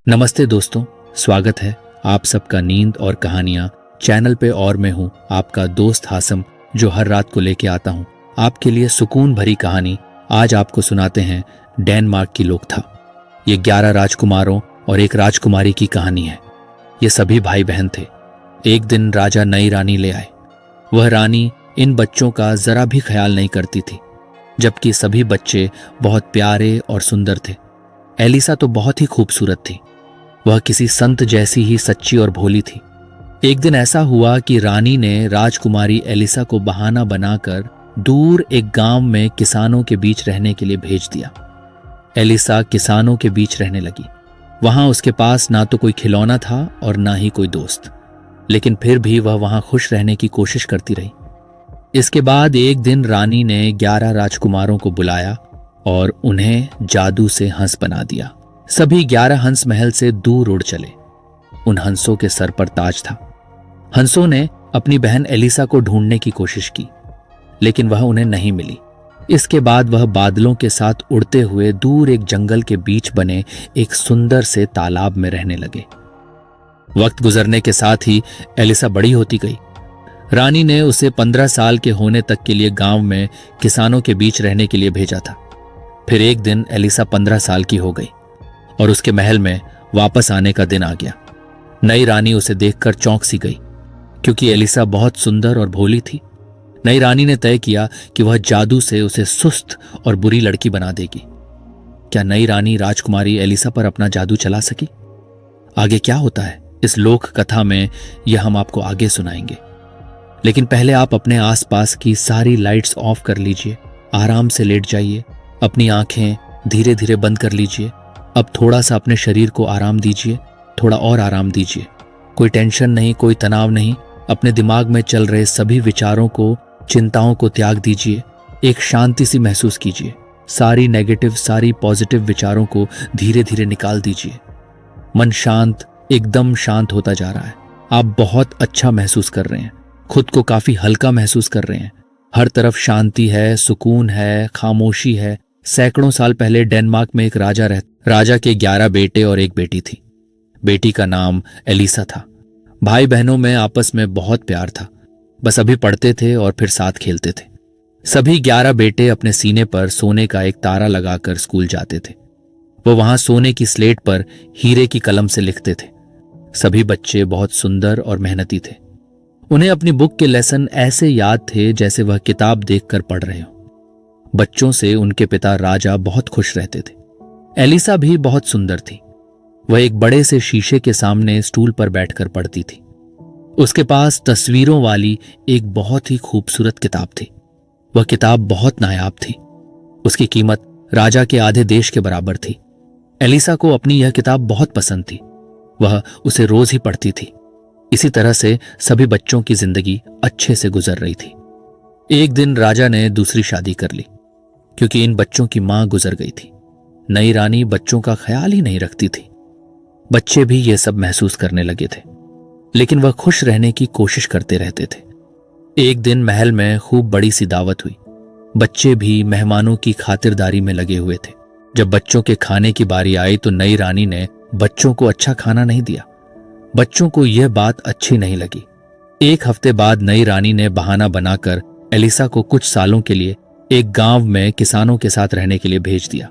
नमस्ते दोस्तों, स्वागत है आप सबका नींद और कहानियां चैनल पे। और मैं हूं आपका दोस्त हासम, जो हर रात को लेके आता हूं आपके लिए सुकून भरी कहानी। आज आपको सुनाते हैं डेनमार्क की लोकथा। ये 11 राजकुमारों और एक राजकुमारी की कहानी है। ये सभी भाई बहन थे। एक दिन राजा नई रानी ले आए। वह रानी इन बच्चों का जरा भी ख्याल नहीं करती थी, जबकि सभी बच्चे बहुत प्यारे और सुंदर थे। एलिसा तो बहुत ही खूबसूरत थी। वह किसी संत जैसी ही सच्ची और भोली थी। एक दिन ऐसा हुआ कि रानी ने राजकुमारी एलिसा को बहाना बनाकर दूर एक गांव में किसानों के बीच रहने के लिए भेज दिया। एलिसा किसानों के बीच रहने लगी। वहां उसके पास ना तो कोई खिलौना था और ना ही कोई दोस्त, लेकिन फिर भी वह वहां खुश रहने की कोशिश करती रही। इसके बाद एक दिन रानी ने 11 राजकुमारों को बुलाया और उन्हें जादू से हंस बना दिया। सभी 11 हंस महल से दूर उड़ चले। उन हंसों के सर पर ताज था। हंसों ने अपनी बहन एलिसा को ढूंढने की कोशिश की, लेकिन वह उन्हें नहीं मिली। इसके बाद वह बादलों के साथ उड़ते हुए दूर एक जंगल के बीच बने एक सुंदर से तालाब में रहने लगे। वक्त गुजरने के साथ ही एलिसा बड़ी होती गई। रानी ने उसे 15 साल के होने तक के लिए गांव में किसानों के बीच रहने के लिए भेजा था। फिर एक दिन एलिसा 15 साल की हो गई और उसके महल में वापस आने का दिन आ गया। नई रानी उसे देखकर चौंक सी गई, क्योंकि एलिसा बहुत सुंदर और भोली थी। नई रानी ने तय किया कि वह जादू से उसे सुस्त और बुरी लड़की बना देगी। क्या नई रानी राजकुमारी एलिसा पर अपना जादू चला सकी? आगे क्या होता है इस लोक कथा में, यह हम आपको आगे सुनाएंगे। लेकिन पहले आप अपने आसपास की सारी लाइट्स ऑफ कर लीजिए, आराम से लेट जाइए, अपनी आंखें धीरे धीरे बंद कर लीजिए। अब थोड़ा सा अपने शरीर को आराम दीजिए, थोड़ा और आराम दीजिए। कोई टेंशन नहीं, कोई तनाव नहीं। अपने दिमाग में चल रहे सभी विचारों को, चिंताओं को त्याग दीजिए। एक शांति सी महसूस कीजिए। सारी नेगेटिव, सारी पॉजिटिव विचारों को धीरे धीरे निकाल दीजिए। मन शांत, एकदम शांत होता जा रहा है। आप बहुत अच्छा महसूस कर रहे हैं, खुद को काफी हल्का महसूस कर रहे हैं। हर तरफ शांति है, सुकून है, खामोशी है। सैकड़ों साल पहले डेनमार्क में एक राजा राजा के 11 बेटे और एक बेटी थी। बेटी का नाम एलिसा था। भाई बहनों में आपस में बहुत प्यार था। बस अभी पढ़ते थे और फिर साथ खेलते थे। सभी 11 बेटे अपने सीने पर सोने का एक तारा लगाकर स्कूल जाते थे। वो वहां सोने की स्लेट पर हीरे की कलम से लिखते थे। सभी बच्चे बहुत सुंदर और मेहनती थे। उन्हें अपनी बुक के लेसन ऐसे याद थे जैसे वह किताब देखकर पढ़ रहे हो। बच्चों से उनके पिता राजा बहुत खुश रहते थे। एलिसा भी बहुत सुंदर थी। वह एक बड़े से शीशे के सामने स्टूल पर बैठकर पढ़ती थी। उसके पास तस्वीरों वाली एक बहुत ही खूबसूरत किताब थी। वह किताब बहुत नायाब थी। उसकी कीमत राजा के आधे देश के बराबर थी। एलिसा को अपनी यह किताब बहुत पसंद थी। वह उसे रोज ही पढ़ती थी। इसी तरह से सभी बच्चों की जिंदगी अच्छे से गुजर रही थी। एक दिन राजा ने दूसरी शादी कर ली, क्योंकि इन बच्चों की मां गुजर गई थी। नई रानी बच्चों का ख्याल ही नहीं रखती थी। बच्चे भी ये सब महसूस करने लगे थे, लेकिन वह खुश रहने की कोशिश करते रहते थे। एक दिन महल में खूब बड़ी सी दावत हुई। बच्चे भी मेहमानों की खातिरदारी में लगे हुए थे। जब बच्चों के खाने की बारी आई तो नई रानी ने बच्चों को अच्छा खाना नहीं दिया। बच्चों को यह बात अच्छी नहीं लगी। एक हफ्ते बाद नई रानी ने बहाना बनाकर एलिसा को कुछ सालों के लिए एक गांव में किसानों के साथ रहने के लिए भेज दिया।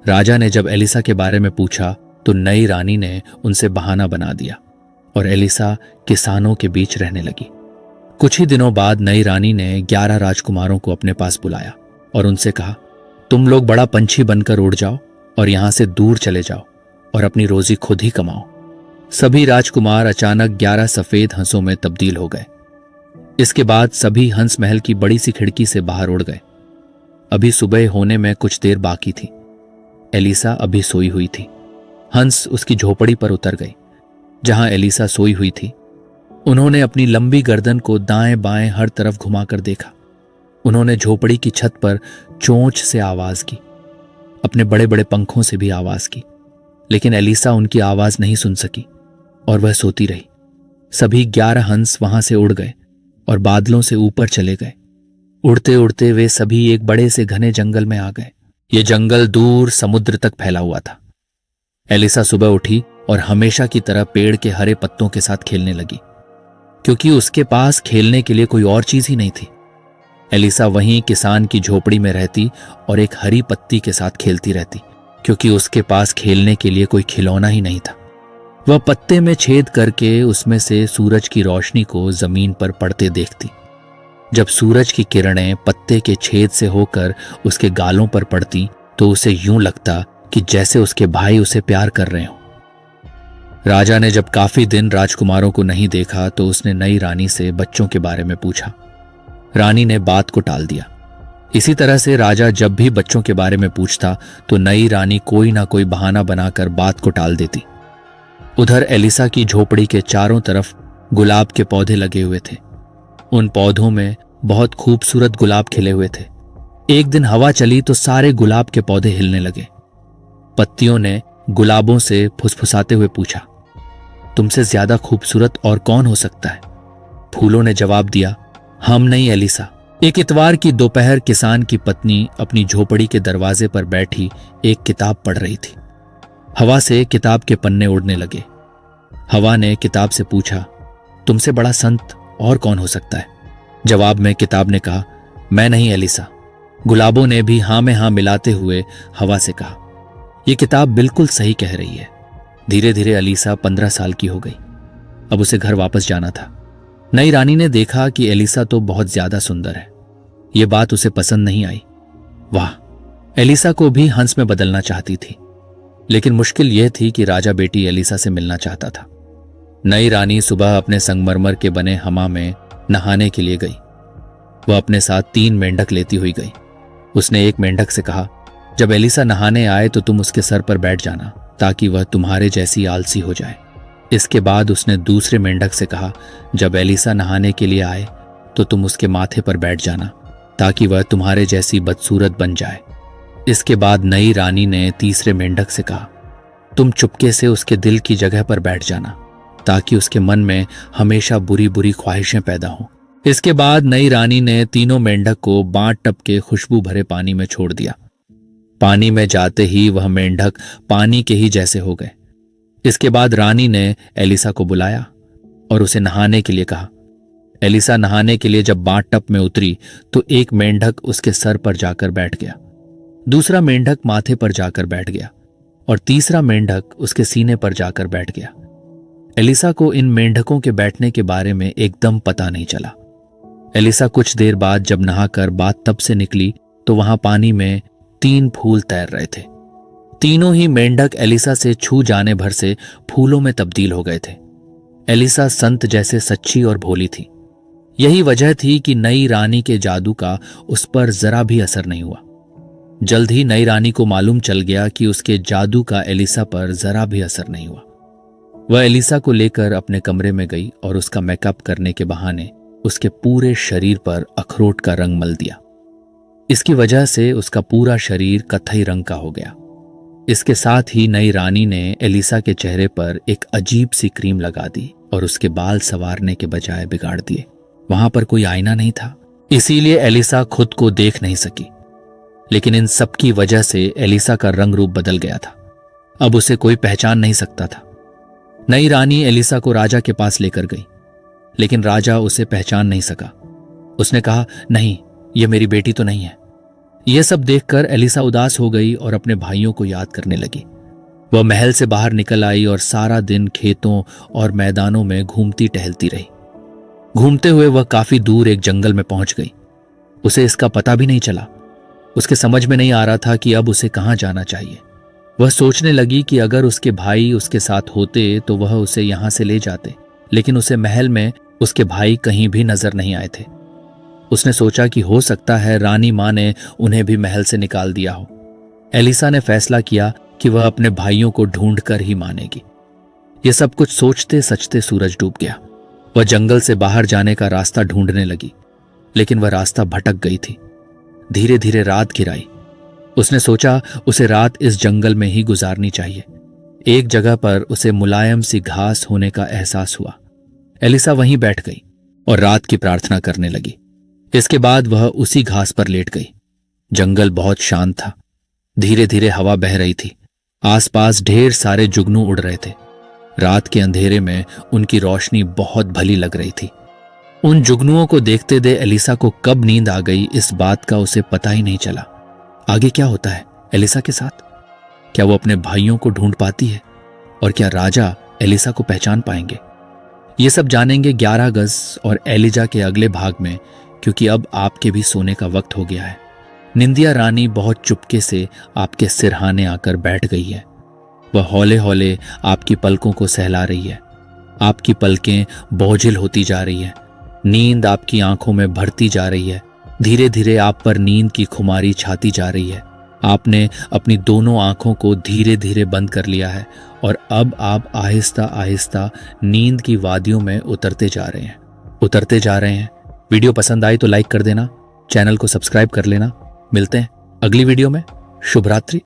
राजा ने जब एलिसा के बारे में पूछा तो नई रानी ने उनसे बहाना बना दिया और एलिसा किसानों के बीच रहने लगी। कुछ ही दिनों बाद नई रानी ने 11 राजकुमारों को अपने पास बुलाया और उनसे कहा, तुम लोग बड़ा पंछी बनकर उड़ जाओ और यहां से दूर चले जाओ और अपनी रोजी खुद ही कमाओ। सभी राजकुमार अचानक 11 सफेद हंसों में तब्दील हो गए। इसके बाद सभी हंस महल की बड़ी सी खिड़की से बाहर उड़ गए। अभी सुबह होने में कुछ देर बाकी थी। एलिसा अभी सोई हुई थी। हंस उसकी झोपड़ी पर उतर गए जहां एलिसा सोई हुई थी। उन्होंने अपनी लंबी गर्दन को दाएं बाएं हर तरफ घुमाकर देखा। उन्होंने झोपड़ी की छत पर चोंच से आवाज की, अपने बड़े बड़े पंखों से भी आवाज की, लेकिन एलिसा उनकी आवाज नहीं सुन सकी और वह सोती रही। सभी 11 हंस वहां से उड़ गए और बादलों से ऊपर चले गए। उड़ते उड़ते वे सभी एक बड़े से घने जंगल में आ गए। ये जंगल दूर समुद्र तक फैला हुआ था। एलिसा सुबह उठी और हमेशा की तरह पेड़ के हरे पत्तों के साथ खेलने लगी, क्योंकि उसके पास खेलने के लिए कोई और चीज ही नहीं थी। एलिसा वहीं किसान की झोपड़ी में रहती और एक हरी पत्ती के साथ खेलती रहती, क्योंकि उसके पास खेलने के लिए कोई खिलौना ही नहीं था। वह पत्ते में छेद करके उसमें से सूरज की रोशनी को जमीन पर पड़ते देखती। जब सूरज की किरणें पत्ते के छेद से होकर उसके गालों पर पड़ती तो उसे यूं लगता कि जैसे उसके भाई उसे प्यार कर रहे हों। राजा ने जब काफी दिन राजकुमारों को नहीं देखा तो उसने नई रानी से बच्चों के बारे में पूछा। रानी ने बात को टाल दिया। इसी तरह से राजा जब भी बच्चों के बारे में पूछता तो नई रानी कोई ना कोई बहाना बनाकर बात को टाल देती। उधर एलिसा की झोपड़ी के चारों तरफ गुलाब के पौधे लगे हुए थे। उन पौधों में बहुत खूबसूरत गुलाब खिले हुए थे। एक दिन हवा चली तो सारे गुलाब के पौधे हिलने लगे। पत्तियों ने गुलाबों से फुसफुसाते हुए पूछा, तुमसे ज्यादा खूबसूरत और कौन हो सकता है? फूलों ने जवाब दिया, हम नहीं एलिसा। एक इतवार की दोपहर किसान की पत्नी अपनी झोपड़ी के दरवाजे पर बैठी एक किताब पढ़ रही थी। हवा से किताब के पन्ने उड़ने लगे। हवा ने किताब से पूछा, तुमसे बड़ा संत और कौन हो सकता है? जवाब में किताब ने कहा, मैं नहीं एलिसा। गुलाबों ने भी हां में हां मिलाते हुए हवा से कहा, यह किताब बिल्कुल सही कह रही है। धीरे धीरे एलिसा 15 साल की हो गई। अब उसे घर वापस जाना था। नई रानी ने देखा कि एलिसा तो बहुत ज्यादा सुंदर है। यह बात उसे पसंद नहीं आई। वाह, एलिसा को भी हंस में बदलना चाहती थी, लेकिन मुश्किल यह थी कि राजा बेटी एलिसा से मिलना चाहता था। नई रानी सुबह अपने संगमरमर के बने हमा में नहाने के लिए गई। वह अपने साथ 3 मेंढक लेती हुई गई। उसने एक मेंढक से कहा, जब एलिसा नहाने आए तो तुम उसके सर पर बैठ जाना, ताकि वह तुम्हारे जैसी आलसी हो जाए। इसके बाद उसने दूसरे मेंढक से कहा, जब एलिसा नहाने के लिए आए तो तुम उसके माथे पर बैठ जाना, ताकि वह तुम्हारे जैसी बदसूरत बन जाए। इसके बाद नई रानी ने तीसरे मेंढक से कहा, तुम चुपके से उसके दिल की जगह पर बैठ जाना, ताकि उसके मन में हमेशा बुरी बुरी ख्वाहिशें पैदा हों। इसके बाद नई रानी ने तीनों मेंढक को बांट टप के खुशबू भरे पानी में छोड़ दिया। पानी में जाते ही वह मेंढक पानी के ही जैसे हो गए। इसके बाद रानी ने एलिसा को बुलाया और उसे नहाने के लिए कहा। एलिसा नहाने के लिए जब बांट टप में उतरी तो एक मेंढक उसके सर पर जाकर बैठ गया, दूसरा मेंढक माथे पर जाकर बैठ गया और तीसरा मेंढक उसके सीने पर जाकर बैठ गया। एलिसा को इन मेंढकों के बैठने के बारे में एकदम पता नहीं चला। एलिसा कुछ देर बाद जब नहाकर बाथ टब से निकली तो वहां पानी में 3 फूल तैर रहे थे। तीनों ही मेंढक एलिसा से छू जाने भर से फूलों में तब्दील हो गए थे। एलिसा संत जैसे सच्ची और भोली थी। यही वजह थी कि नई रानी के जादू का उस पर जरा भी असर नहीं हुआ। जल्द ही नई रानी को मालूम चल गया कि उसके जादू का एलिसा पर जरा भी असर नहीं हुआ। वह एलिसा को लेकर अपने कमरे में गई और उसका मेकअप करने के बहाने उसके पूरे शरीर पर अखरोट का रंग मल दिया। इसकी वजह से उसका पूरा शरीर कत्थई रंग का हो गया। इसके साथ ही नई रानी ने एलिसा के चेहरे पर एक अजीब सी क्रीम लगा दी और उसके बाल संवारने के बजाय बिगाड़ दिए। वहां पर कोई आईना नहीं था, इसीलिए एलिसा खुद को देख नहीं सकी। लेकिन इन सब की वजह से एलिसा का रंग रूप बदल गया था। अब उसे कोई पहचान नहीं सकता था। नई रानी एलिसा को राजा के पास लेकर गई, लेकिन राजा उसे पहचान नहीं सका। उसने कहा, नहीं, यह मेरी बेटी तो नहीं है। यह सब देखकर एलिसा उदास हो गई और अपने भाइयों को याद करने लगी। वह महल से बाहर निकल आई और सारा दिन खेतों और मैदानों में घूमती टहलती रही। घूमते हुए वह काफी दूर एक जंगल में पहुंच गई। उसे इसका पता भी नहीं चला। उसके समझ में नहीं आ रहा था कि अब उसे कहां जाना चाहिए। वह सोचने लगी कि अगर उसके भाई उसके साथ होते तो वह उसे यहां से ले जाते, लेकिन उसे महल में उसके भाई कहीं भी नजर नहीं आए थे। उसने सोचा कि हो सकता है रानी मां ने उन्हें भी महल से निकाल दिया हो। एलिसा ने फैसला किया कि वह अपने भाइयों को ढूंढ कर ही मानेगी। यह सब कुछ सोचते सचते सूरज डूब गया। वह जंगल से बाहर जाने का रास्ता ढूंढने लगी, लेकिन वह रास्ता भटक गई थी। धीरे धीरे रात घिराई। उसने सोचा उसे रात इस जंगल में ही गुजारनी चाहिए। एक जगह पर उसे मुलायम सी घास होने का एहसास हुआ। एलिसा वहीं बैठ गई और रात की प्रार्थना करने लगी। इसके बाद वह उसी घास पर लेट गई। जंगल बहुत शांत था। धीरे धीरे हवा बह रही थी। आसपास ढेर सारे जुगनू उड़ रहे थे। रात के अंधेरे में उनकी रोशनी बहुत भली लग रही थी। उन जुगनुओं को देखते दे एलिसा को कब नींद आ गई इस बात का उसे पता ही नहीं चला। आगे क्या होता है एलिसा के साथ? क्या वो अपने भाइयों को ढूंढ पाती है? और क्या राजा एलिसा को पहचान पाएंगे? ये सब जानेंगे 11 गज और एलिजा के अगले भाग में, क्योंकि अब आपके भी सोने का वक्त हो गया है। निंदिया रानी बहुत चुपके से आपके सिरहाने आकर बैठ गई है। वह हौले हौले आपकी पलकों को सहला रही है। आपकी पलकें बोझिल होती जा रही है। नींद आपकी आंखों में भरती जा रही है। धीरे धीरे आप पर नींद की खुमारी छाती जा रही है। आपने अपनी दोनों आंखों को धीरे धीरे बंद कर लिया है और अब आप आहिस्ता आहिस्ता नींद की वादियों में उतरते जा रहे हैं। वीडियो पसंद आई तो लाइक कर देना, चैनल को सब्सक्राइब कर लेना। मिलते हैं अगली वीडियो में। शुभ रात्रि।